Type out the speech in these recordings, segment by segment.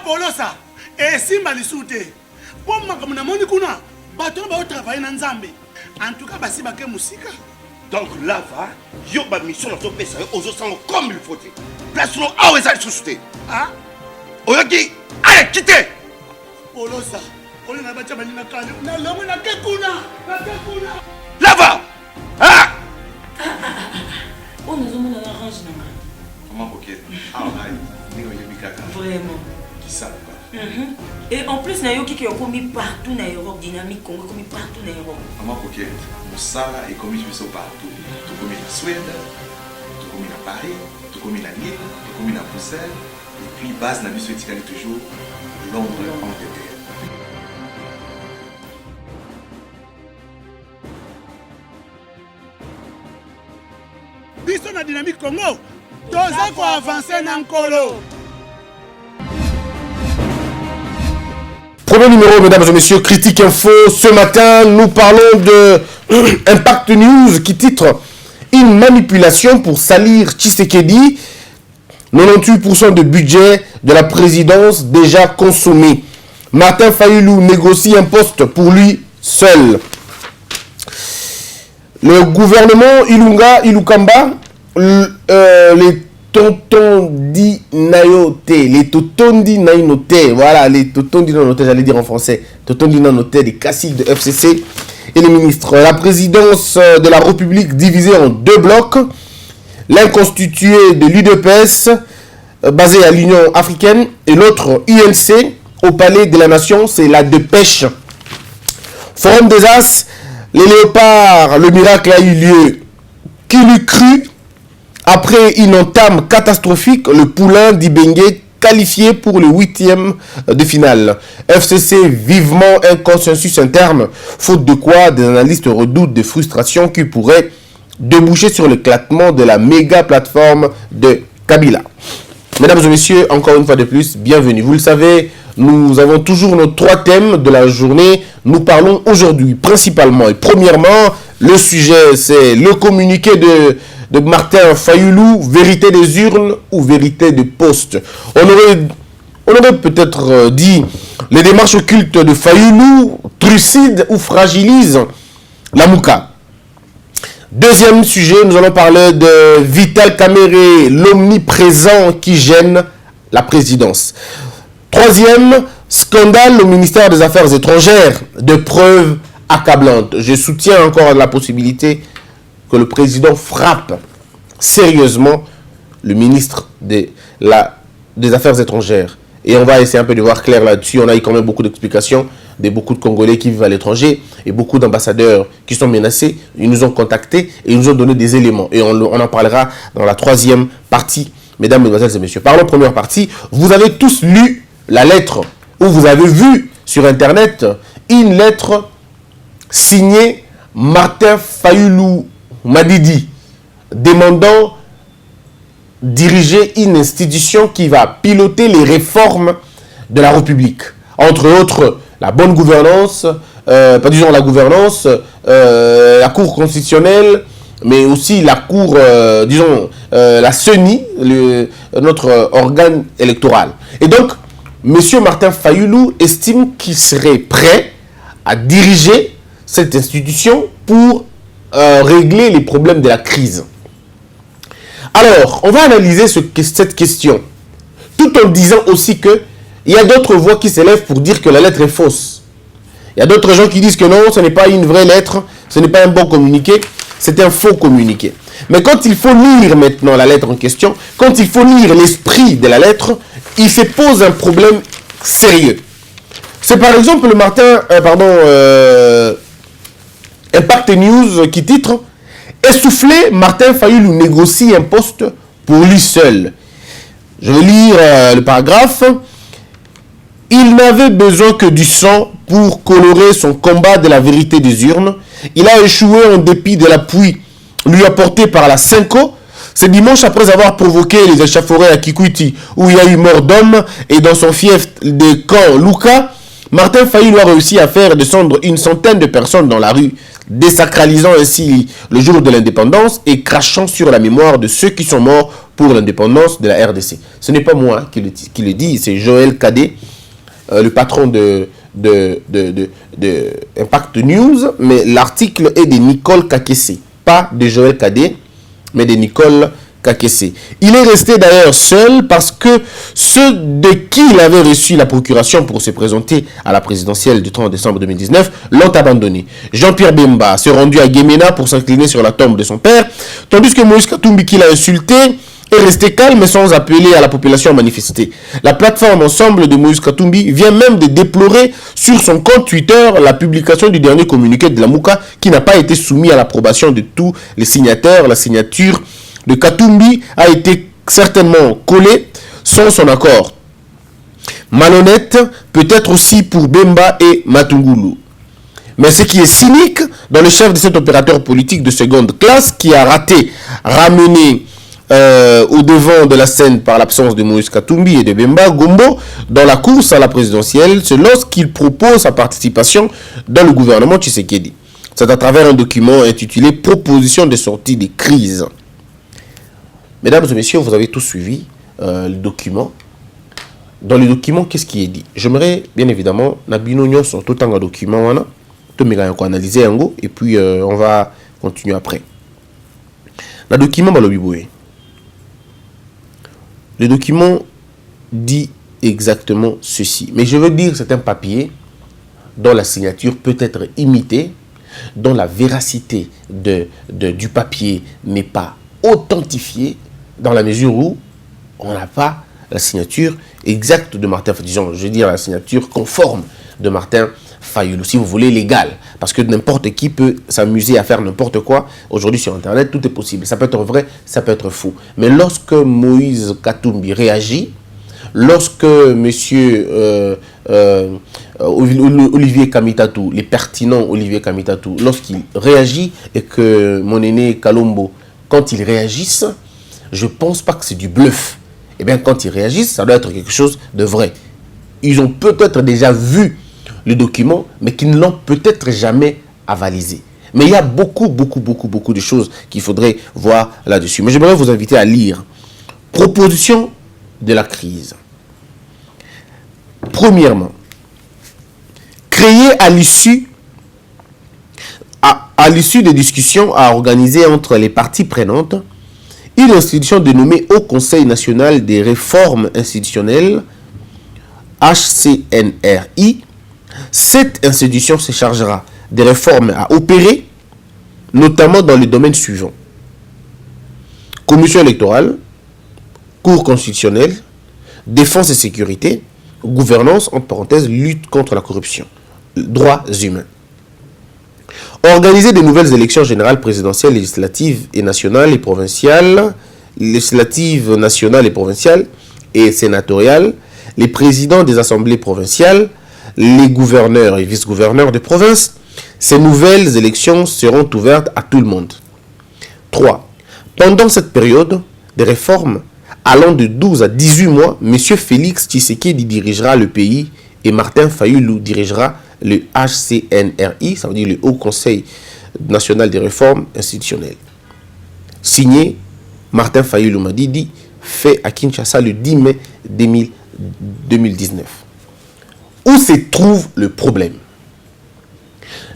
Polosa, et Simba Lissoute. Pour moi, comme on a kuna, bateau va travailler dans Zambé. En tout cas, basi baké musika. Donc là, va, yo ba mission dans ton pays, aux autres comme il faut. Place nous à où est-ce souté. Ah? Oyoki, allez, quittez. Polosa, on est là-bas, on est là, Là-bas. Ah! On nous a mis dans la range. Comment ok? Ah, vraiment. Qui ça? Et en plus, il y a qui ont commis partout dans l'Europe, dynamique, Congo, commis partout dans l'Europe. Comment ok? Moussala est commis partout. Tout commis en Suède, tout commis à Paris, tout commis à Lille, tout commis à Bruxelles. Et puis, base n'a vu toujours Londres, Angleterre. Biso na dynamique Congo, toza ko avancer na nkolo. Premier numéro, mesdames et messieurs, Critique Info. Ce matin, nous parlons de Impact News qui titre Une manipulation pour salir Tshisekedi. 98% de budget de la présidence déjà consommé. Martin Fayulu négocie un poste pour lui seul. Le gouvernement Ilukamba, les Totondi Nayote, voilà, les Totondi Nayote, j'allais dire en français, Totondi Nayote, les caciques de FCC et les ministres. La présidence de la République divisée en deux blocs, l'un constitué de l'UDPS, basé à l'Union africaine, et l'autre UNC, au Palais de la Nation, c'est la dépêche. Forum des As, les léopards, le miracle a eu lieu. Qui l'eût cru? Après une entame catastrophique, le poulain d'Ibengue qualifié pour le 8e de finale. FCC vivement un consensus interne, faute de quoi des analystes redoutent des frustrations qui pourraient déboucher sur l'éclatement de la méga plateforme de Kabila. Mesdames et messieurs, encore une fois de plus, bienvenue. Vous le savez, nous avons toujours nos 3 thèmes de la journée. Nous parlons aujourd'hui principalement et premièrement, le sujet c'est le communiqué de Martin Fayulu, vérité des urnes ou vérité des postes. On aurait peut-être dit les démarches occultes de Fayulu trucident ou fragilisent la Mouka. Deuxième sujet, nous allons parler de Vital Kamerhe, l'omniprésent qui gêne la présidence. Troisième, scandale au ministère des Affaires étrangères, de preuves accablantes. Je soutiens encore la possibilité que le président frappe sérieusement le ministre des Affaires étrangères. Et on va essayer un peu de voir clair là-dessus. On a eu quand même beaucoup d'explications de beaucoup de Congolais qui vivent à l'étranger et beaucoup d'ambassadeurs qui sont menacés. Ils nous ont contactés et ils nous ont donné des éléments. Et on en parlera dans la 3e partie, mesdames, mesdemoiselles et messieurs. Parlons première partie. Vous avez tous lu la lettre ou vous avez vu sur Internet une lettre signée Martin Fayulu Madidi demandant diriger une institution qui va piloter les réformes de la République. Entre autres, la bonne gouvernance, la Cour constitutionnelle, mais aussi la Cour, la CENI, notre organe électoral. Et donc, M. Martin Fayulu estime qu'il serait prêt à diriger cette institution pour régler les problèmes de la crise. Alors, on va analyser cette question, tout en disant aussi que il y a d'autres voix qui s'élèvent pour dire que la lettre est fausse. Il y a d'autres gens qui disent que non, ce n'est pas une vraie lettre, ce n'est pas un bon communiqué, c'est un faux communiqué. Mais quand il faut lire maintenant la lettre en question, quand il faut lire l'esprit de la lettre, il se pose un problème sérieux. C'est par exemple le Impact News qui titre « Essoufflé, Martin Fayulu négocie un poste pour lui seul ». Je vais lire le paragraphe. « Il n'avait besoin que du sang pour colorer son combat de la vérité des urnes. Il a échoué en dépit de l'appui lui apporté par la Cinco. Ce dimanche, après avoir provoqué les échauffourées à Kikwiti, où il y a eu mort d'homme, et dans son fief de camp Luka, Martin Fayulu a réussi à faire descendre une centaine de personnes dans la rue, désacralisant ainsi le jour de l'indépendance et crachant sur la mémoire de ceux qui sont morts pour l'indépendance de la RDC. Ce n'est pas moi qui le dis, c'est Joël Cadet, le patron de Impact News, mais l'article est de Nicole Kakese, pas de Joël Cadet, mais de Nicole Kakese. Il est resté d'ailleurs seul parce que ceux de qui il avait reçu la procuration pour se présenter à la présidentielle du 30 décembre 2019 l'ont abandonné. Jean-Pierre Bemba s'est rendu à Guémena pour s'incliner sur la tombe de son père, tandis que Moïse Katumbi, qui l'a insulté, est resté calme sans appeler à la population à manifester. La plateforme Ensemble de Moïse Katumbi vient même de déplorer sur son compte Twitter la publication du dernier communiqué de la Mouka qui n'a pas été soumis à l'approbation de tous les signataires. La signature de Katumbi a été certainement collée sans son accord. Malhonnête, peut-être aussi pour Bemba et Matungulu. Mais ce qui est cynique dans le chef de cet opérateur politique de seconde classe qui a raté, ramené au devant de la scène par l'absence de Moïse Katumbi et de Bemba Gombo dans la course à la présidentielle, c'est lorsqu'il propose sa participation dans le gouvernement Tshisekedi. C'est à travers un document intitulé « Proposition de sortie des crises ». Mesdames et messieurs, vous avez tous suivi le document. Dans le document, qu'est-ce qui est dit? J'aimerais, bien évidemment, Nabino sur tout un document, analyser un go, et puis on va continuer après. Le document, le document dit exactement ceci. Mais je veux dire, c'est un papier dont la signature peut être imitée, dont la véracité du papier n'est pas authentifiée, dans la mesure où on n'a pas la signature exacte de Martin Fayulu, disons, je veux dire la signature conforme de Martin Fayulu, si vous voulez, légale. Parce que n'importe qui peut s'amuser à faire n'importe quoi. Aujourd'hui sur Internet, tout est possible. Ça peut être vrai, ça peut être faux. Mais lorsque Moïse Katumbi réagit, lorsque monsieur Olivier Kamitatou, les pertinents Olivier Kamitatou, lorsqu'il réagit et que mon aîné Kalombo, quand ils réagissent, je ne pense pas que c'est du bluff. Eh bien, quand ils réagissent, ça doit être quelque chose de vrai. Ils ont peut-être déjà vu le document, mais qu'ils ne l'ont peut-être jamais avalisé. Mais il y a beaucoup de choses qu'il faudrait voir là-dessus. Mais j'aimerais vous inviter à lire. Proposition de la crise. Premièrement, créer à l'issue des discussions à organiser entre les parties prenantes une institution dénommée Haut Conseil National des Réformes Institutionnelles, HCNRI. Cette institution se chargera des réformes à opérer, notamment dans les domaines suivants. Commission électorale, Cour constitutionnelle, défense et sécurité, gouvernance, entre parenthèses, lutte contre la corruption, droits humains. Organiser de nouvelles élections générales, présidentielles, législatives et nationales et provinciales, législatives nationales et provinciales et sénatoriales, les présidents des assemblées provinciales, les gouverneurs et vice-gouverneurs de province. Ces nouvelles élections seront ouvertes à tout le monde. 3. Pendant cette période, des réformes allant de 12 à 18 mois, M. Félix Tshisekedi dirigera le pays et Martin Fayulu dirigera le HCNRI, ça veut dire le Haut Conseil National des Réformes Institutionnelles. Signé Martin Fayulu Madidi, fait à Kinshasa le 10 mai 2019. Où se trouve le problème?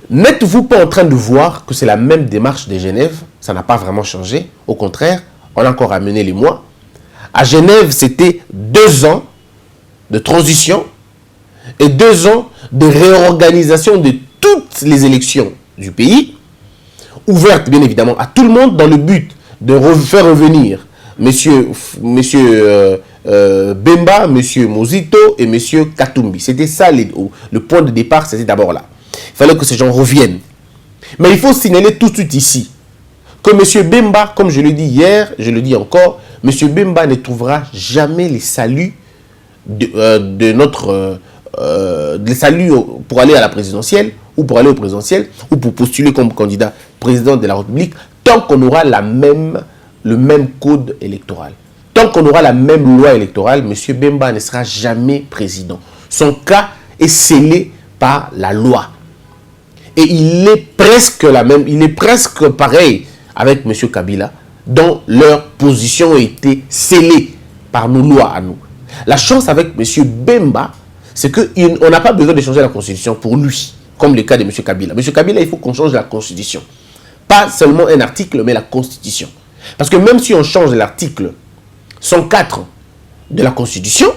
N'êtes-vous pas en train de voir que c'est la même démarche de Genève? Ça n'a pas vraiment changé. Au contraire, on a encore amené les mois. À Genève, c'était 2 ans de transition et 2 ans de réorganisation de toutes les élections du pays, ouvertes bien évidemment à tout le monde dans le but de faire revenir Monsieur Bemba, Monsieur Mozito et Monsieur Katumbi. C'était ça le point de départ, c'était d'abord là. Il fallait que ces gens reviennent. Mais il faut signaler tout de suite ici que Monsieur Bemba, comme je le dis hier, je le dis encore, Monsieur Bemba ne trouvera jamais les saluts les saluts pour aller à la présidentielle ou pour aller au présidentiel ou pour postuler comme candidat président de la République tant qu'on aura le même code électoral. Tant qu'on aura la même loi électorale, M. Bemba ne sera jamais président. Son cas est scellé par la loi. Et il est presque pareil avec M. Kabila, dont leur position a été scellée par nos lois à nous. La chance avec M. Bemba, c'est qu'on n'a pas besoin de changer la constitution pour lui, comme le cas de M. Kabila. M. Kabila, il faut qu'on change la constitution. Pas seulement un article, mais la constitution. Parce que même si on change l'article 104 de la constitution,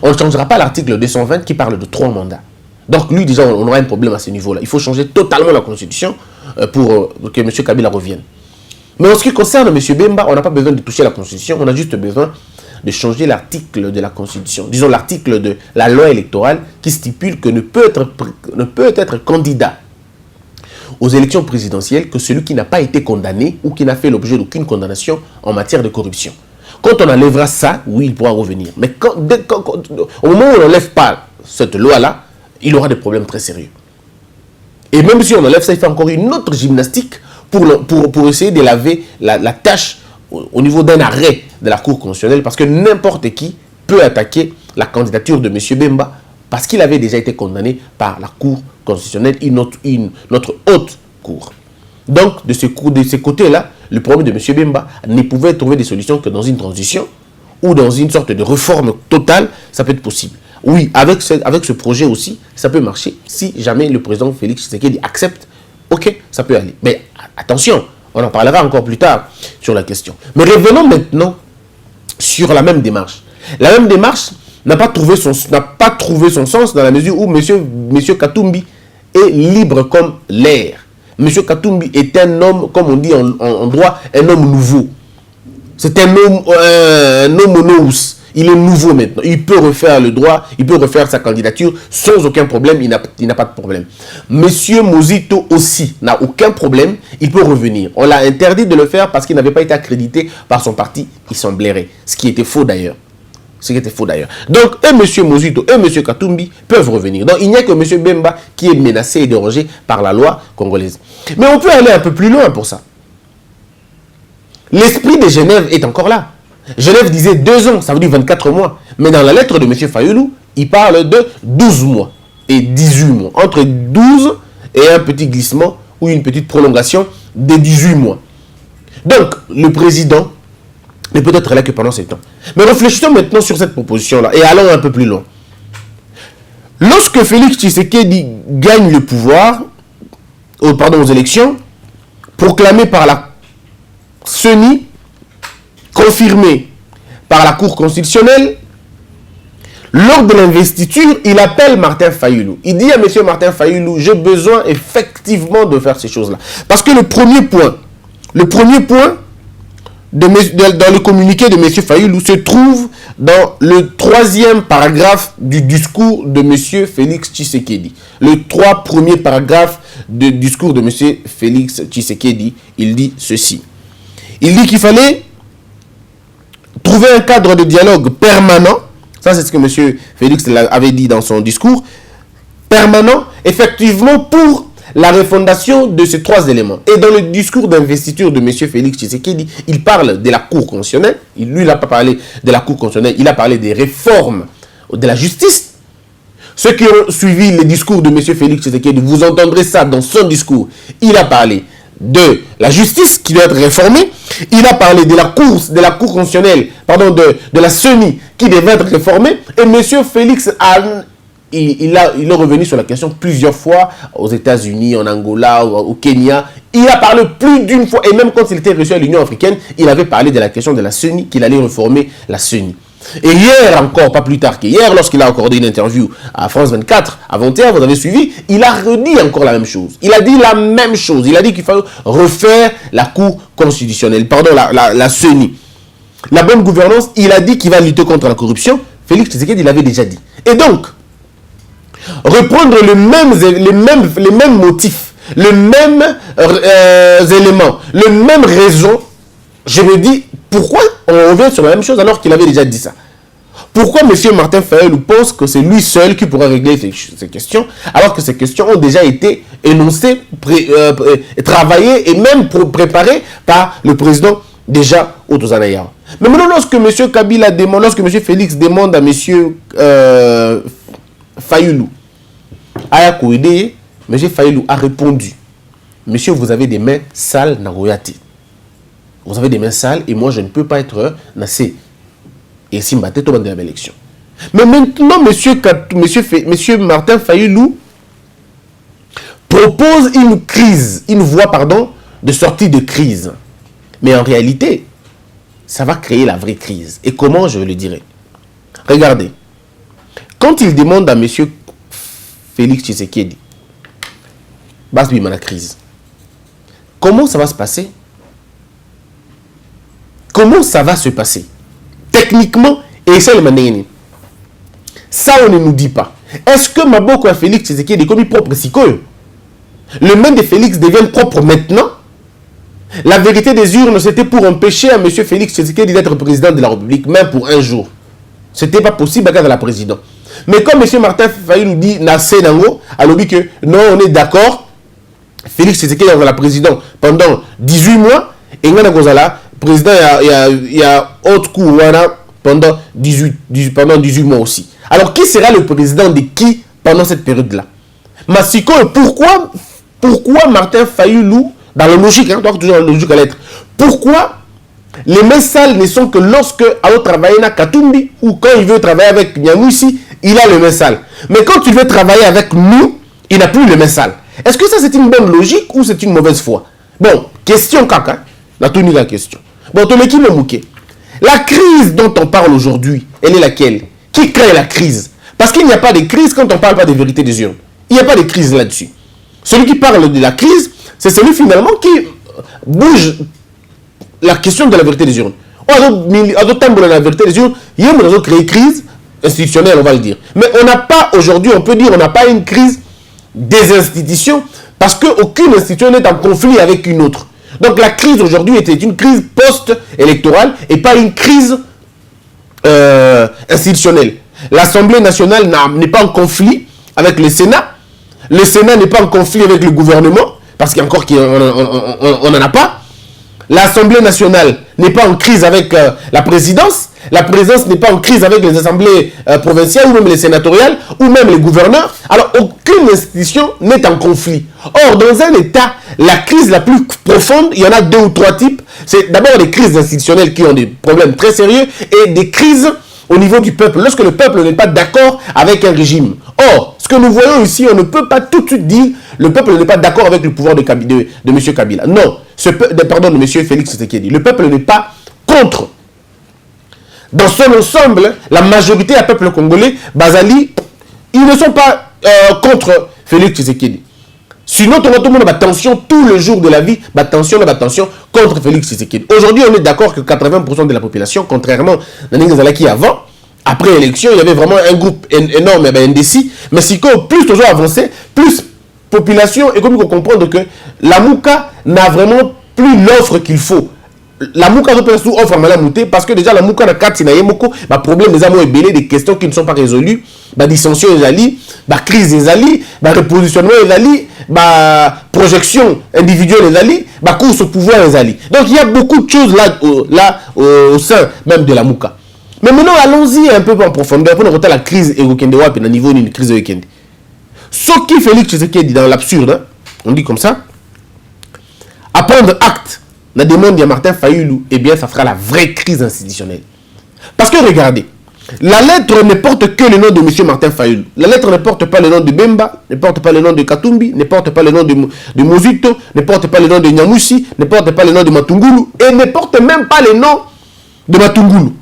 on ne changera pas l'article 220 qui parle de 3 mandats. Donc lui, déjà, on aura un problème à ce niveau-là. Il faut changer totalement la constitution pour que M. Kabila revienne. Mais en ce qui concerne M. Bemba, on n'a pas besoin de toucher la constitution, on a juste besoin de changer l'article de la constitution. Disons l'article de la loi électorale qui stipule que ne peut être candidat aux élections présidentielles que celui qui n'a pas été condamné ou qui n'a fait l'objet d'aucune condamnation en matière de corruption. Quand on enlèvera ça, oui, il pourra revenir. Mais au moment où on n'enlève pas cette loi-là, il aura des problèmes très sérieux. Et même si on enlève ça, il fait encore une autre gymnastique pour essayer de laver la tâche au niveau d'un arrêt de la Cour constitutionnelle, parce que n'importe qui peut attaquer la candidature de M. Bemba parce qu'il avait déjà été condamné par la Cour constitutionnelle, notre haute cour. Donc, de ce côté-là, le problème de M. Bemba ne pouvait trouver des solutions que dans une transition ou dans une sorte de réforme totale, ça peut être possible. Oui, avec ce projet aussi, ça peut marcher si jamais le président Félix Tshisekedi accepte, ok, ça peut aller. Mais attention, on en parlera encore plus tard sur la question. Mais revenons maintenant sur la même démarche. La même démarche n'a pas trouvé son sens dans la mesure où M. Katumbi est libre comme l'air. M. Katumbi est un homme, comme on dit en droit, un homme nouveau. C'est un homme monous. Il est nouveau maintenant. Il peut refaire le droit, il peut refaire sa candidature sans aucun problème. Il n'a pas de problème. Monsieur Mozito aussi n'a aucun problème. Il peut revenir. On l'a interdit de le faire parce qu'il n'avait pas été accrédité par son parti. Il semblerait. Ce qui était faux d'ailleurs. Donc, et M. Mozito et M. Katumbi peuvent revenir. Donc, il n'y a que M. Bemba qui est menacé et dérogé par la loi congolaise. Mais on peut aller un peu plus loin pour ça. L'esprit de Genève est encore là. Genève disait 2 ans, ça veut dire 24 mois. Mais dans la lettre de M. Fayoulou, il parle de 12 mois et 18 mois. Entre 12 et un petit glissement ou une petite prolongation de 18 mois. Donc, le président ne peut être là que pendant ces temps. Mais réfléchissons maintenant sur cette proposition-là et allons un peu plus loin. Lorsque Félix Tshisekedi gagne le pouvoir, aux élections, proclamé par la CENI, confirmé par la Cour constitutionnelle, lors de l'investiture, il appelle Martin Fayoulou. Il dit à M. Martin Fayoulou, j'ai besoin effectivement de faire ces choses-là. Parce que le premier point dans le communiqué de M. Fayoulou se trouve dans le 3e paragraphe du discours de M. Félix Tshisekedi. Le 3 premiers paragraphes du discours de M. Félix Tshisekedi, il dit ceci. Il dit qu'il fallait trouver un cadre de dialogue permanent. Ça, c'est ce que M. Félix avait dit dans son discours. Permanent, effectivement, pour la refondation de ces 3 éléments. Et dans le discours d'investiture de M. Félix Tshisekedi, il parle de la Cour constitutionnelle. Lui, il n'a pas parlé de la Cour constitutionnelle, il a parlé des réformes de la justice. Ceux qui ont suivi le discours de M. Félix Tshisekedi, vous entendrez ça dans son discours. Il a parlé de la justice qui doit être réformée. Il a parlé de la Cour constitutionnelle, de la CENI qui devait être réformée. Et M. Félix il est revenu sur la question plusieurs fois aux États-Unis, en Angola, au Kenya. Il a parlé plus d'une fois, et même quand il était reçu à l'Union africaine, il avait parlé de la question de la CENI, qu'il allait réformer la CENI. Et hier encore, pas plus tard qu'hier, lorsqu'il a accordé une interview à France 24, avant-hier, vous avez suivi, il a redit encore la même chose. Il a dit la même chose. Il a dit qu'il fallait refaire la Cour constitutionnelle, la CENI. La bonne gouvernance, il a dit qu'il va lutter contre la corruption. Félix Tshisekedi, il l'avait déjà dit. Et donc, reprendre les mêmes motifs, les mêmes éléments, les mêmes raisons, je me dis, pourquoi on revient sur la même chose alors qu'il avait déjà dit ça? Pourquoi M. Martin Fayoulou pense que c'est lui seul qui pourra régler ces questions, alors que ces questions ont déjà été énoncées, travaillées et même préparées par le président déjà Otozanaya. Mais maintenant, lorsque M. Kabila demande, lorsque M. Félix demande à M. Fayoulou Aya Kouede, M. Fayulu a répondu. Monsieur, vous avez des mains sales, Nagoyati. Vous avez des mains sales et moi, je ne peux pas être nassé. Et si m'a tête au de l'élection. Mais maintenant, monsieur Martin Fayulu propose une voie, de sortie de crise. Mais en réalité, ça va créer la vraie crise. Et comment, je le dirai? Regardez. Quand il demande à monsieur Félix Tshisekedi, Basbi la crise, comment ça va se passer? Comment ça va se passer? Techniquement, et c'est le manière. Ça, on ne nous dit pas. Est-ce que Maboko a Félix Tshisekedi est comme propre psycho? Le main de Félix devient propre maintenant? La vérité des urnes, c'était pour empêcher à M. Félix Tshisekedi d'être président de la République, même pour un jour. C'était pas possible à la présidence. Mais comme M. Martin Fayulu dit, Nassé Nango, alors dit que non, on est d'accord, Félix Tshisekedi est la présidence pendant 18 mois, et Ngana Gozala, président, il y a autre coup, pendant 18 mois aussi. Alors, qui sera le président de qui pendant cette période-là? Massiko, pourquoi Martin Fayulu, dans la logique, toujours la logique à l'être, pourquoi les mains sales ne sont que lorsque Alo travaille à Katumbi ou quand il veut travailler avec Nyamouissi, il a les mains sales. Mais quand il veut travailler avec nous, il n'a plus les mains sales. Est-ce que ça c'est une bonne logique ou c'est une mauvaise foi? Bon, question caca. La tenue la question. Bon, Tomeki Memouké. La crise dont on parle aujourd'hui, elle est laquelle? Qui crée la crise? Parce qu'il n'y a pas de crise quand on ne parle pas des vérités des urnes. Il n'y a pas de crise là-dessus. Celui qui parle de la crise, c'est celui finalement qui bouge la question de la vérité des urnes. À d'autres temps, la vérité des urnes, il y a une créé crise institutionnelle, on va le dire. Mais on n'a pas, aujourd'hui, on peut dire, on n'a pas une crise des institutions parce qu'aucune institution n'est en conflit avec une autre. Donc la crise aujourd'hui était une crise post-électorale et pas une crise institutionnelle. L'Assemblée nationale n'est pas en conflit avec le Sénat. Le Sénat n'est pas en conflit avec le gouvernement, parce qu'il y a encore on n'en a pas. L'Assemblée nationale n'est pas en crise avec la présidence. La présidence n'est pas en crise avec les assemblées provinciales ou même les sénatoriales ou même les gouverneurs. Alors, aucune institution n'est en conflit. Or, dans un État, la crise la plus profonde, il y en a 2 ou 3 types. C'est d'abord les crises institutionnelles qui ont des problèmes très sérieux et des crises au niveau du peuple, lorsque le peuple n'est pas d'accord avec un régime. Or, ce que nous voyons ici, on ne peut pas tout de suite dire le peuple n'est pas d'accord avec le pouvoir de M. Kabila. Non, de M. Félix Tshisekedi. Le peuple n'est pas contre. Dans son ensemble, la majorité du peuple congolais, Bazali, ils ne sont pas contre Félix Tshisekedi. Sinon, tout le monde a tension tous les jours de la vie, tension contre Félix Tshisekedi. Aujourd'hui, on est d'accord que 80% de la population, contrairement à Ningazalaki avant, après l'élection, il y avait vraiment un groupe énorme, NDC, mais si plus toujours avancé, plus population, et comme il faut comprendre que la Mouka n'a vraiment plus l'offre qu'il faut. La Mouka offre à Malamouté parce que déjà la Mouka n'a 4 sinayemoko, problème des amours et belé, des questions qui ne sont pas résolues, dissension des alliés, crise des alliés, repositionnement des alliés, projection individuelle des alliés, course au pouvoir des alliés. Donc il y a beaucoup de choses là au sein même de la Mouka. Mais maintenant allons-y un peu en profondeur pour nous retenir la crise et au niveau d'une crise de ce qui Félix Tshisekedi dans l'absurde, hein, on dit comme ça, à prendre acte la demande de Martin Fayulu, eh bien, ça sera la vraie crise institutionnelle. Parce que regardez, la lettre ne porte que le nom de M. Martin Fayulu. La lettre ne porte pas le nom de Bemba, ne porte pas le nom de Katumbi, ne porte pas le nom de Mozito, ne porte pas le nom de Nyamoussi, ne porte pas le nom de Matungulu, et ne porte même pas le nom de Matungulu.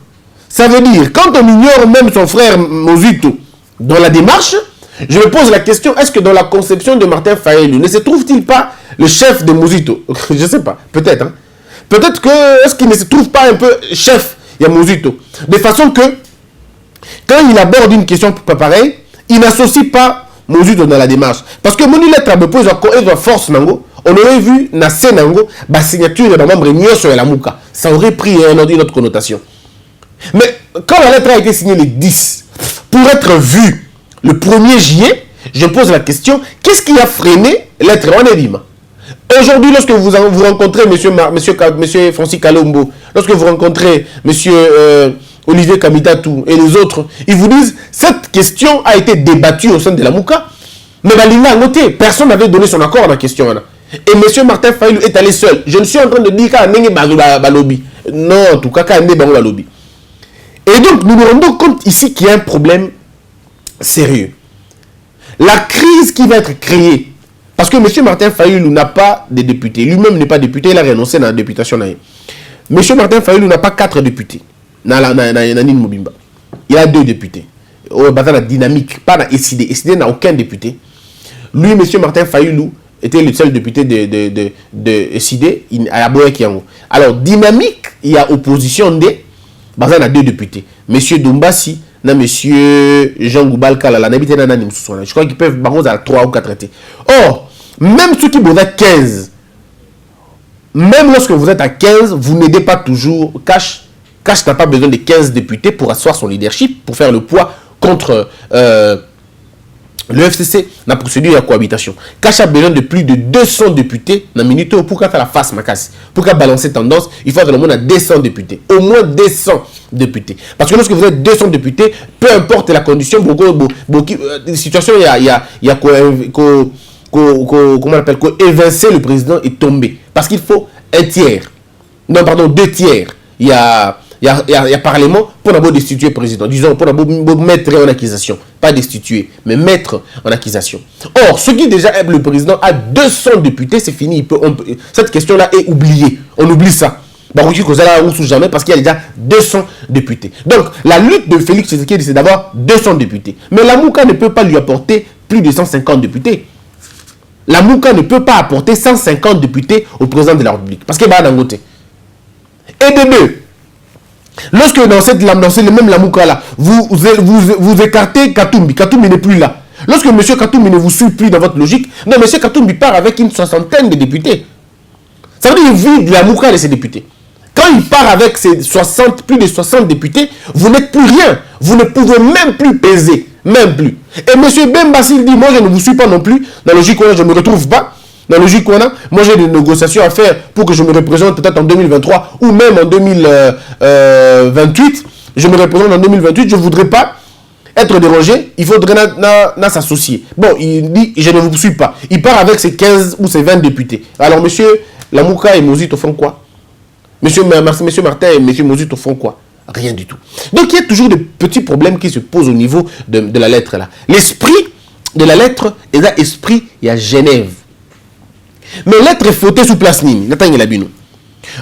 Ça veut dire, quand on ignore même son frère Mozito dans la démarche, je me pose la question, est-ce que dans la conception de Martin Fayulu, ne se trouve-t-il pas le chef de Mozito? Je ne sais pas, peut-être, hein. Peut-être que, est-ce qu'il ne se trouve pas un peu chef Yamozito? De façon que, quand il aborde une question pareille, il n'associe pas Mozito dans la démarche. Parce que mon lettre a besoin de force, nango, on aurait vu, na Nango, la signature de membre Nyo sur la Mouka. Ça aurait pris une autre connotation. Mais, quand la lettre a été signée le 10, pour être vue le 1er juillet, je pose la question, qu'est-ce qui a freiné l'être Wanedima? Aujourd'hui, lorsque vous rencontrez monsieur Francis Kalombo, lorsque vous rencontrez monsieur Olivier Kamitatou et les autres, ils vous disent cette question a été débattue au sein de la Mouka Mais Balinga Ngoté, personne n'avait donné son accord à la question. Et M. Martin Fayulu est allé seul. Je ne suis en train de dire qu'il y a un lobby. Non, en tout cas, il y a un lobby. Et donc, nous nous rendons compte ici qu'il y a un problème sérieux. La crise qui va être créée, parce que M. Martin Fayulu n'a pas de députés. Lui-même n'est pas député, il a renoncé à la députation. M. Martin Fayulu n'a pas 4 députés. Il y a 2 députés. La dynamique, pas dans SID. SID n'a aucun député. Lui, M. Martin Fayulu, était le seul député de SID à Boyakiango. Alors, dynamique, il y a opposition il y a 2 députés. M. Dombassi, M. Jean Goubal Kalala, je crois qu'ils peuvent à 3 ou 4 traités. Or, même ceux qui vous êtes 15, même lorsque vous êtes à 15, vous n'aidez pas toujours. Cash n'a pas besoin de 15 députés pour asseoir son leadership, pour faire le poids contre le FCC, la procédure de cohabitation. Cash a besoin de plus de 200 députés dans la minute pour faire la face Makassi. Pour balancer tendance, il faut que le monde a 200 députés. Au moins 200 députés. Parce que lorsque vous êtes 200 députés, peu importe la condition, situation, il y a comment on appelle, évincer le président et tomber. Parce qu'il faut 2 tiers. Il y a Parlement pour d'abord destituer le président. Disons, pour d'abord mettre en accusation. Pas destituer, mais mettre en accusation. Or, ce qui déjà aime le président a 200 députés, c'est fini. Cette question-là est oubliée. On oublie ça. Jamais parce qu'il y a déjà 200 députés. Donc, la lutte de Félix Tshisekedi, c'est d'avoir 200 députés. Mais la Mouka ne peut pas lui apporter plus de 150 députés. La Mouka ne peut pas apporter 150 députés au président de la République. Parce qu'il y a un côté. Et de deux, lorsque dans le même Lamouka là, vous écartez Katumbi. Katumbi n'est plus là. Lorsque M. Katumbi ne vous suit plus dans votre logique, non, M. Katumbi part avec une 60aine de députés. Ça veut dire qu'il vide Lamouka de ses députés. Quand il part avec plus de 60 députés, vous n'êtes plus rien. Vous ne pouvez même plus peser. Même plus. Et M. Bembassil dit, moi je ne vous suis pas non plus. Dans la logique qu'on a, je ne me retrouve pas. Dans la logique qu'on a, moi j'ai des négociations à faire pour que je me représente peut-être en 2023 ou même en 2028. Je me représente en 2028, je ne voudrais pas être dérangé, il faudrait s'associer. Bon, il dit, je ne vous suis pas. Il part avec ses 15 ou ses 20 députés. Alors, monsieur Lamouka et Mozito font quoi? Monsieur Martin et monsieur Mozito font quoi? Rien du tout. Donc, il y a toujours des petits problèmes qui se posent au niveau de la lettre là. L'esprit de la lettre est l'esprit, il y a Genève. Mais lettre est fautée sous place Nini.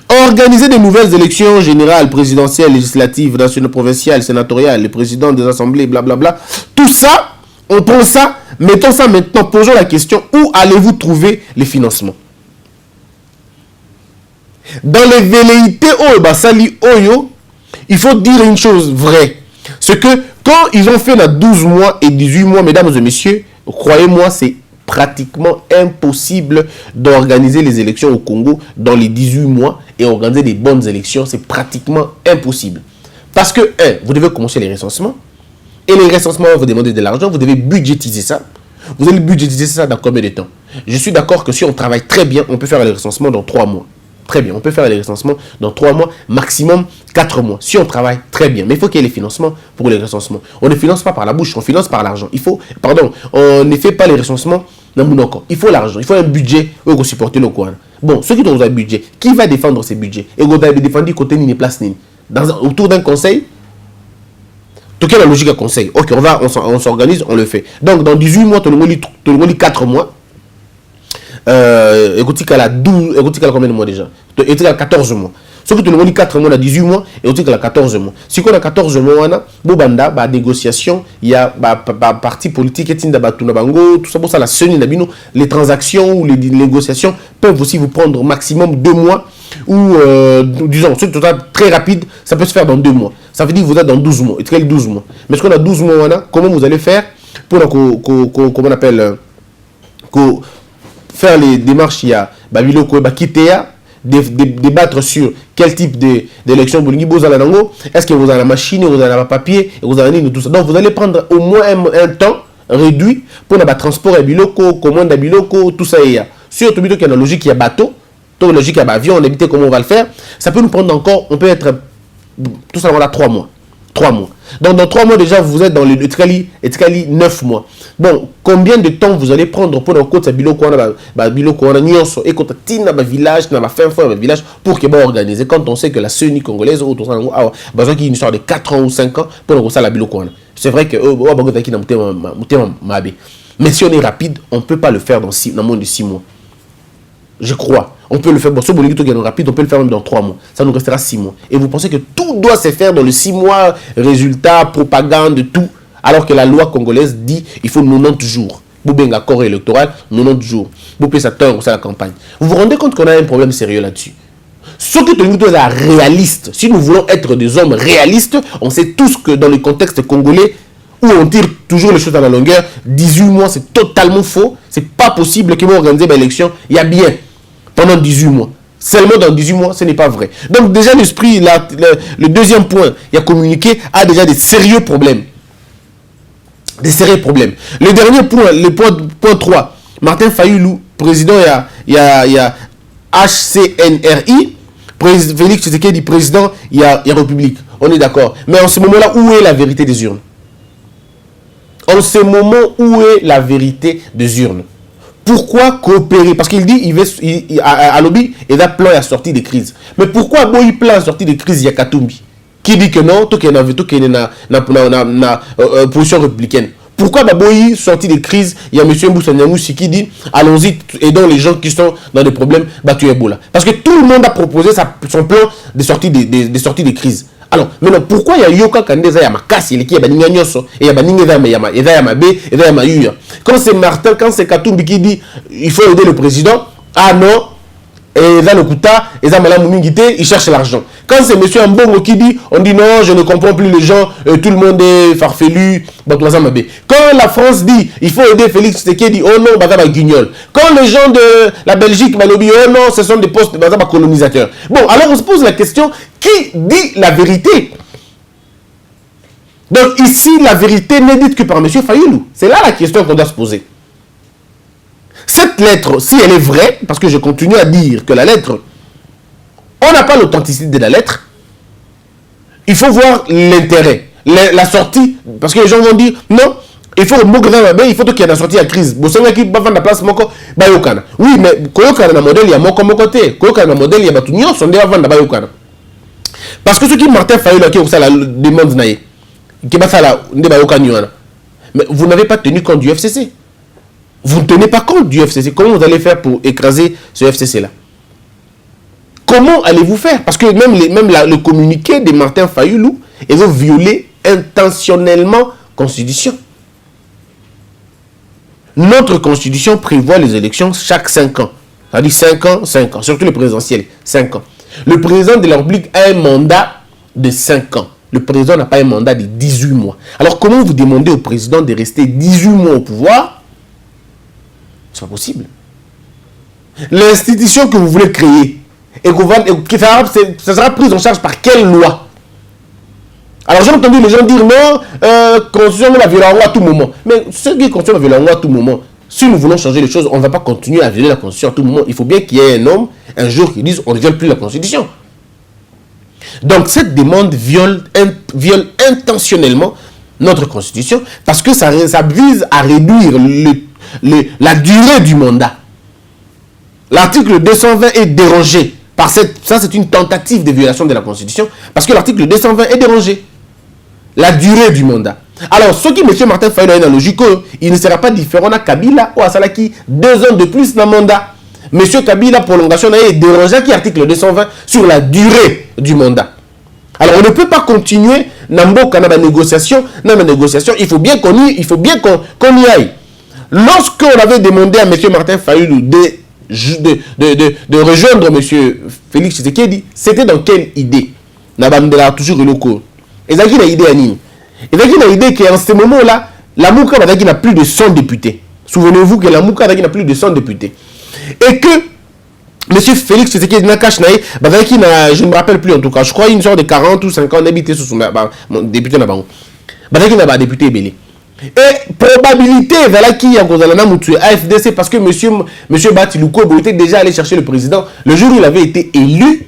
Organiser de nouvelles élections générales, présidentielles, législatives, nationales, provinciales, sénatoriales, les présidents des assemblées, blablabla. Tout ça, on prend ça, mettons ça maintenant, posons la question, où allez-vous trouver les financements? Dans les velléités Oyo, il faut dire une chose vraie. C'est que quand ils ont fait 12 mois et 18 mois, mesdames et messieurs, croyez-moi, c'est pratiquement impossible d'organiser les élections au Congo dans les 18 mois et organiser des bonnes élections. C'est pratiquement impossible. Parce que, vous devez commencer les recensements. Et les recensements vont vous demander de l'argent. Vous devez budgétiser ça. Vous allez budgétiser ça dans combien de temps? Je suis d'accord que si on travaille très bien, on peut faire les recensements dans 3 mois. Très bien, on peut faire les recensements dans 3 mois, maximum 4 mois. Si on travaille très bien. Mais il faut qu'il y ait les financements pour les recensements. On ne finance pas par la bouche, on finance par l'argent. On ne fait pas les recensements. Il faut l'argent, il faut un budget pour supporter le coin. Bon, ceux qui ont un budget, qui va défendre ces budgets? Et vous avez défendu côté ni place ni. Autour d'un conseil, tout cas la logique à conseil. Ok, on s'organise, on le fait. Donc dans 18 mois, tu as 4 mois. Écoutez qu'elle a 12, écoutez qu'elle a combien de mois déjà? Écoutez qu'elle a 14 mois. Sauf que tu as 4 mois, on a 18 mois, et écoutez qu'elle a 14 mois. Si on a 14 mois, on a Bobanda, négociation, il y a parti politique, tout ça pour ça, la semaine, les transactions ou les négociations peuvent aussi vous prendre maximum 2 mois, ou disons, ce qui est très rapide, ça peut se faire dans 2 mois. Ça veut dire que vous êtes dans 12 mois, et 12 mois. Mais ce qu'on a 12 mois, on a, comment vous allez faire pour comment on appelle, faire les démarches, il y a Babiloko, Kitea, débattre sur quel type d'élection vous avez. Est-ce que vous avez la machine, vous avez le papier, vous avez tout ça. Donc vous allez prendre au moins un temps réduit pour le transport à Biloko, commande à Biloko, tout ça. Surtout qu'il y a une logique, il y a bateau, toute la logique, il y a avion, on a comment on va le faire. Ça peut nous prendre encore, on peut être tout ça dans 3 mois. 3 mois. Donc dans 3 mois déjà, vous êtes dans le Etikali 9 mois. Bon, combien de temps vous allez prendre pour le côté biloko on a nyonso et côté tina ba village na ba fin village pour que ba organiser quand on sait que la CENI congolaise ou tout ça besoin qu'il y ait une histoire de 4 ans ou 5 ans pour que ça la biloko. C'est vrai que mais si on est rapide, on ne peut pas le faire dans moins de 6 mois. Je crois. On peut le faire. Bon, si on est rapide, on peut le faire même dans 3 mois. Ça nous restera 6 mois. Et vous pensez que tout doit se faire dans les 6 mois, résultats, propagande, tout. Alors que la loi congolaise dit il faut 90 jours. Vous avez un accord électoral, 90 jours. Vous pouvez s'attendre à la campagne. Vous vous rendez compte qu'on a un problème sérieux là-dessus. Ce que nous sommes réalistes, si nous voulons être des hommes réalistes, on sait tous que dans le contexte congolais, où on tire toujours les choses à la longueur, 18 mois, c'est totalement faux. C'est pas possible que vous organisez l'élection, il y a bien, pendant 18 mois. Seulement dans 18 mois, ce n'est pas vrai. Donc déjà, l'esprit, le deuxième point, il y a communiqué, a déjà des sérieux problèmes. Des sérieux problèmes. Le dernier point, le point 3, Martin Fayulu, président, il y a HCNRI, Félix Tshisekedi, président, il y a République. On est d'accord. Mais en ce moment-là, où est la vérité des urnes? En ce moment, où est la vérité des urnes? Pourquoi coopérer? Parce qu'il dit, à lobby, il a plan à sortir des crises. Mais pourquoi il plan à sortir des crises, il y a Katumbi qui dit que non, tout qui est na position républicaine. Pourquoi Baboyi sorti des crises? Il y a M. Mboussanyamouchi qui dit allons-y, aidons les gens qui sont dans des problèmes, battu Ebola. Parce que tout le monde a proposé son plan de sortie des crises. Alors, maintenant, pourquoi il y a Yoka Kandeza, il y a Makasi, il y a Baninganyoso, et il y a Baningeza, il y a Mabé, il y a Mayuya. Quand c'est Martin, quand c'est Katumbi qui dit il faut aider le président, ah non, et dans le Kouta, et dans Malam Mungité, il cherche l'argent. Quand c'est M. Mbongo qui dit, on dit non, je ne comprends plus les gens, tout le monde est farfelu, quand la France dit, il faut aider Félix Tshisekedi, oh non, Bazaba Guignol. Quand les gens de la Belgique, Malobi, oh non, ce sont des postes de Bazaba colonisateurs. Bon, alors on se pose la question, qui dit la vérité? Donc ici, la vérité n'est dite que par M. Fayulu. C'est là la question qu'on doit se poser. Cette lettre, si elle est vraie, parce que je continue à dire que la lettre, on n'a pas l'authenticité de la lettre, il faut voir l'intérêt, la sortie, parce que les gens vont dire, non, il faut il faut qu'il y ait une sortie à crise. Oui, mais Koyokana modèle, il y a mon côté, Koyokana modèle, il y a Batunyo, son déjà vendre Bayokana. Parce que ce qui Martin Fayulu qui ça la demande naïe, qui va ça la mais vous n'avez pas tenu compte du FCC. Vous ne tenez pas compte du FCC. Comment vous allez faire pour écraser ce FCC-là? Comment allez-vous faire? Parce que même le communiqué de Martin Fayulu, ils ont violé intentionnellement la Constitution. Notre Constitution prévoit les élections chaque 5 ans. Ça dit 5 ans, 5 ans. Surtout le présidentiel, 5 ans. Le président de la République a un mandat de 5 ans. Le président n'a pas un mandat de 18 mois. Alors comment vous demandez au président de rester 18 mois au pouvoir? C'est pas possible. L'institution que vous voulez créer, ça sera prise en charge par quelle loi? Alors j'ai entendu les gens dire non, Constitution va violer à tout moment. Mais ce qui est Constitution va violer à tout moment, si nous voulons changer les choses, on ne va pas continuer à violer la Constitution à tout moment. Il faut bien qu'il y ait un homme, un jour, qui dise on ne viole plus la Constitution. Donc cette demande viole intentionnellement notre Constitution parce que ça vise à réduire la durée du mandat. L'article 220 est dérogé par ça c'est une tentative de violation de la Constitution parce que l'article 220 est dérogé. La durée du mandat. Alors, ce qui M. Martin Fayulu est dans le logique, il ne sera pas différent à Kabila ou à Salaki 2 ans de plus dans le mandat. M. Kabila, prolongation, est dérogé qui article 220 sur la durée du mandat. Alors, on ne peut pas continuer dans la négociation. Il faut bien qu'on y aille. Lorsqu'on avait demandé à M. Martin Fayulu de rejoindre M. Félix Tshisekedi, c'était dans quelle idée? Nabandela toujours le cours. Et ça qui a idée à Nini. Et ça qui a idée qu'en ce moment-là, la Mouka n'a plus de 100 députés. Souvenez-vous que la Mouka n'a plus de 100 députés. Et que M. Félix Tshisekedi je ne me rappelle plus en tout cas, je crois une sorte de 40 ou 50 députés sous son député Nabango. N'a député Belé. Et probabilité voilà qui a causé AFDC parce que monsieur Batilouko était déjà allé chercher le président le jour où il avait été élu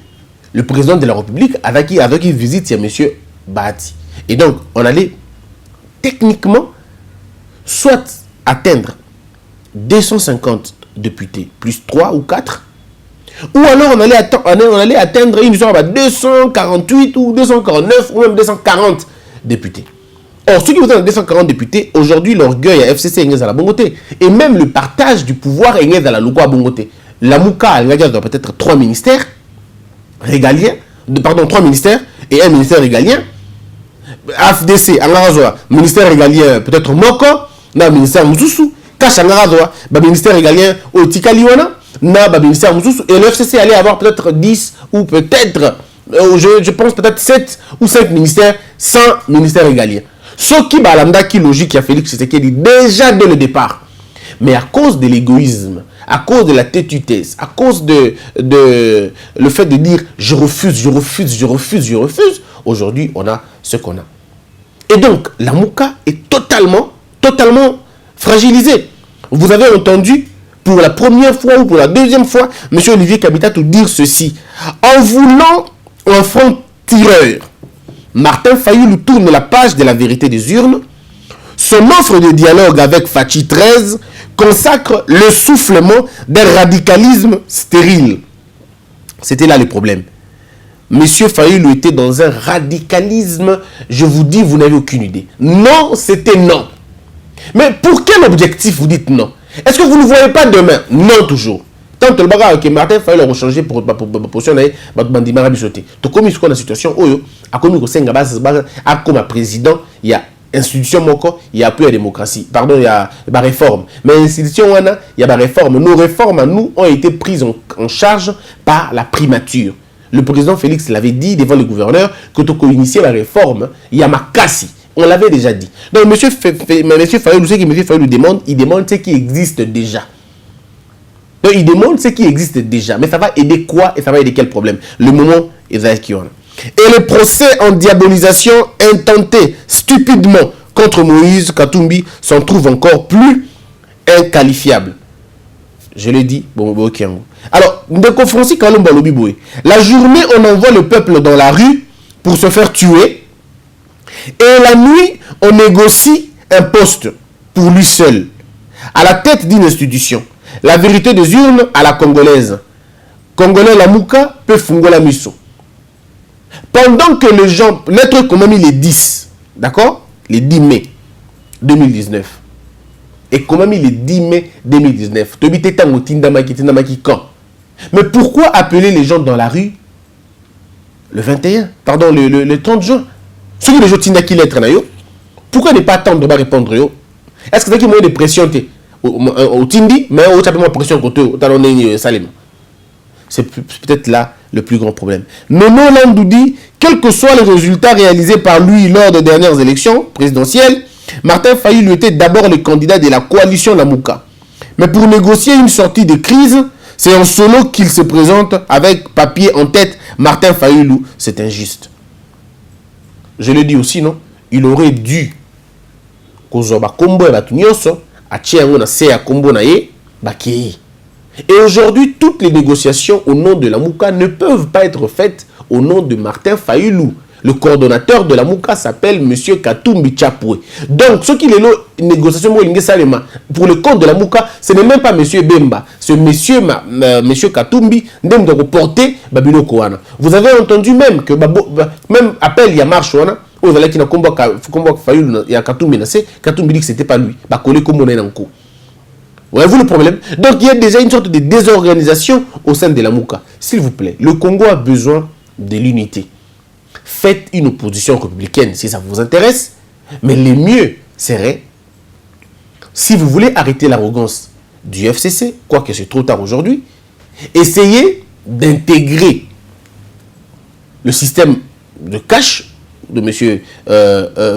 le président de la République avec qui visite c'est monsieur Bati. Et donc, on allait techniquement soit atteindre 250 députés, plus 3 ou 4, ou alors on allait atteindre une histoire à 248 ou 249 ou même 240 députés. Or, ceux qui votent dans 240 députés, aujourd'hui, l'orgueil à FCC est à la bongoté. Et même le partage du pouvoir est à la Logo à bongoté. La Mouka, elle a peut-être 3 ministères régaliens, 3 ministères et un ministère régalien. AFDC, ministère régalien, peut-être Moko, na ministère Moussoussou. Kacha Angarazoa, ministère régalien Otikaliwana, na ministère Moussoussou. Et le FCC allait avoir peut-être 10 ou peut-être, je pense peut-être 7 ou 5 ministères sans ministère régalien. Ce qui est logique qui a Félix Tshisekedi déjà dès le départ. Mais à cause de l'égoïsme, à cause de la têtutesse, à cause de le fait de dire je refuse, aujourd'hui on a ce qu'on a. Et donc la Mouka est totalement fragilisée. Vous avez entendu pour la première fois ou pour la deuxième fois M. Olivier Kabitatou dire ceci. En voulant un front tireur, Martin Fayulu tourne la page de la vérité des urnes. Son offre de dialogue avec Fachi 13 consacre le soufflement d'un radicalisme stérile. C'était là le problème. Monsieur Fayulu était dans un radicalisme, je vous dis, vous n'avez aucune idée. Non, c'était non. Mais pour quel objectif vous dites non? Est-ce que vous ne voyez pas demain? Non, toujours. Tant que le bagage que Martin Fayulu a changé pour positionner Bandimara Bissoté. Tu commis ce qu'on a la situation où a commis que Senga a comme président, il y a institution moko, il y a plus de démocratie. Pardon, il y a la réforme. Mais institution il y a la réforme. Nos réformes à nous ont été prises en charge par la primature. Le président Félix l'avait dit devant le gouverneur que tu as initié la réforme, il y a ma cassi. On l'avait déjà dit. Donc monsieur Fayulu, ce que monsieur Fayulu demande, il demande ce qui existe déjà. Donc il demande ce qui existe déjà. Mais ça va aider quoi et ça va aider quel problème? Le moment est là qui en a. Et le procès en diabolisation intenté stupidement contre Moïse Katumbi s'en trouve encore plus inqualifiable. Je l'ai dit, ok. Alors, la journée, on envoie le peuple dans la rue pour se faire tuer. Et la nuit, on négocie un poste pour lui seul, à la tête d'une institution. La vérité des urnes à la congolaise. Congolais la Mouka peut fungo la miso. Pendant que les gens, l'être commun les 10, d'accord? Les 10 mai 2019. Et comment les 10 mai 2019. Mais pourquoi appeler les gens dans la rue le 21? Pardon, le 30 juin? Ceux qui les gens tinda qui lettre na yo? Pourquoi ne pas attendre de répondre yo? Est-ce que c'est qu'il y a des pressions au Tindi, mais au tapement pression côté au talonné Salem? C'est peut-être là le plus grand problème. Nono Landou dit, quels que soient les résultats réalisés par lui lors des dernières élections présidentielles, Martin Fayulu était d'abord le candidat de la coalition Lamouka. Mais pour négocier une sortie de crise, c'est en solo qu'il se présente avec papier en tête. Martin Fayulu, c'est injuste. Je le dis aussi, non? Il aurait dû et aujourd'hui, toutes les négociations au nom de la Mouka ne peuvent pas être faites au nom de Martin Fayulu. Le coordonnateur de la Mouka s'appelle M. Katumbi Chapoué. Donc, ce qui est les négociations pour le compte de la Mouka, ce n'est même pas M. Bemba, c'est M. Katumbi de porter Babino Koana. Vous avez entendu même que même appel il y a marche où il y a combat Fayulu il y a Katumbi dit que c'était pas lui. Voyez-vous le problème? Donc il y a déjà une sorte de désorganisation au sein de la Mouka. S'il vous plaît, le Congo a besoin de l'unité. Faites une opposition républicaine si ça vous intéresse, mais le mieux serait, si vous voulez arrêter l'arrogance du FCC, quoique c'est trop tard aujourd'hui, essayez d'intégrer le système de cash de M.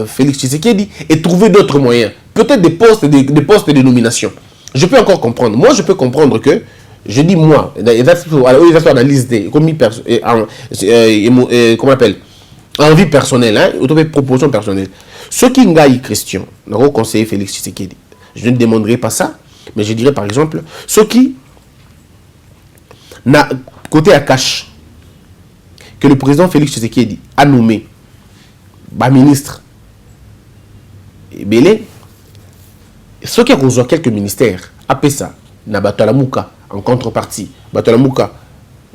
Félix Tshisekedi et trouver d'autres moyens. Peut-être des postes de nomination. Je peux encore comprendre. Moi, je peux comprendre que, je dis moi, analyse comment on appelle, en vie personnelle, hein, proposition personnelle. Ce qui est question, le conseiller Félix Tshisekedi, je ne demanderai pas ça, mais je dirais par exemple, ce qui n'a côté à cash, que le président Félix Tshisekedi a nommé ministre belé ce qui a reçu quelques ministères après ça na batalamuka en contrepartie batalamuka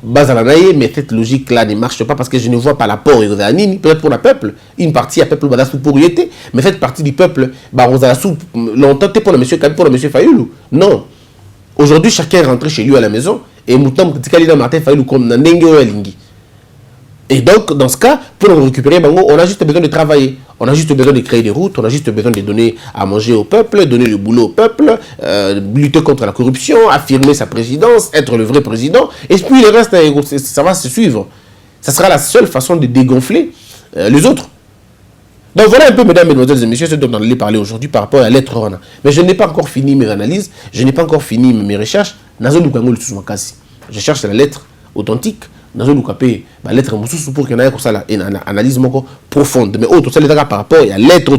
bazalanaye, mais cette logique là ne marche pas parce que je ne vois pas l'apport peut-être pour le peuple une partie à peuple badassou pour y être mais cette partie du peuple bazalassou longtemps pour le monsieur Kabi pour le monsieur Fayoulou non aujourd'hui chacun est rentré chez lui à la maison et mouton kritikali na Martin Fayoulou comme na ndenge oyalingi. Et donc, dans ce cas, pour le récupérer, on a juste besoin de travailler. On a juste besoin de créer des routes, on a juste besoin de donner à manger au peuple, donner le boulot au peuple, lutter contre la corruption, affirmer sa présidence, être le vrai président. Et puis le reste, ça va se suivre. Ça sera la seule façon de dégonfler les autres. Donc voilà un peu, mesdames, mesdemoiselles et messieurs, ce dont on allait parler aujourd'hui par rapport à la lettre Rona. Mais je n'ai pas encore fini mes analyses, je n'ai pas encore fini mes recherches. Je cherche la lettre authentique. Dans la lettre pour qu'il y ait une analyse profonde. Mais autre, par rapport à la lettre,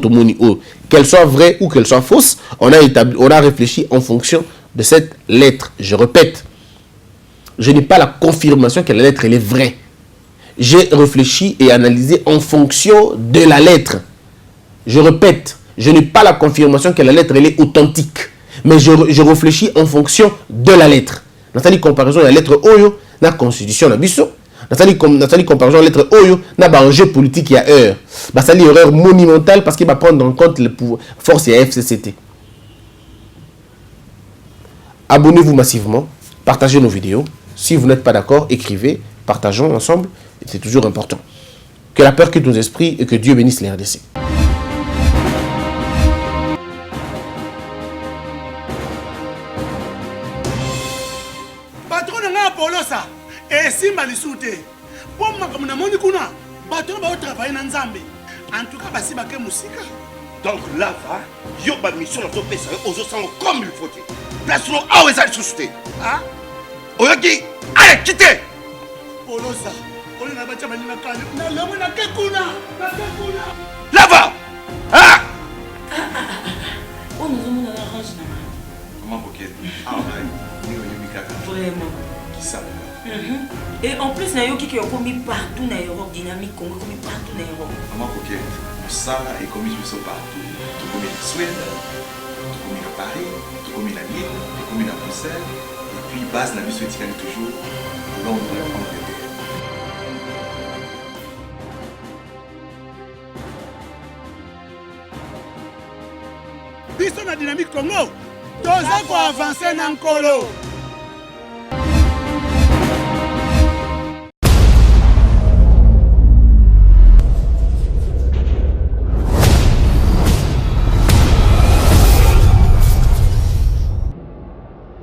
qu'elle soit vraie ou qu'elle soit fausse, on a réfléchi en fonction de cette lettre. Je répète, je n'ai pas la confirmation que la lettre elle est vraie. J'ai réfléchi et analysé en fonction de la lettre. Je répète, je n'ai pas la confirmation que la lettre elle est authentique. Mais je réfléchis en fonction de la lettre. Dans cette comparaison, la lettre Oyo, la constitution na biso dans cette comparaison lettre oyo na ba enjeu politique ya heure ba sali erreur monumentale parce qu'il va prendre en compte les forces et FCCT. Abonnez-vous massivement, partagez nos vidéos. Si vous n'êtes pas d'accord, écrivez, partageons ensemble, c'est toujours important. Que la peur quitte nos esprits et que Dieu bénisse les RDC. Polosa esimba lisute po makambo na moni kuna bato ba travailler na nzambe en tout cas basi ba ke musika donc là va yo ba mission na to pesa ozo sango comme il faut place no awe za susute ah oyoki allez quitter Polosa on na ba tshaba na kale na lomo na ke kuna là va ah on nous on a arrangé na comment boquet ah ouais ni yo mikaka vraiment ça. Et en plus, il y a qui ont commis partout dans l'Europe, dynamique, Congo, commis partout dans l'Europe. Comment que ça est commis partout. Tout comme en Suède, tout comme à Paris, tout comme à Lille, tout comme à Bruxelles, et puis base la mission éthique toujours Londres, Angleterre. Biso na dynamique Congo, doza ko avancer na nkolo.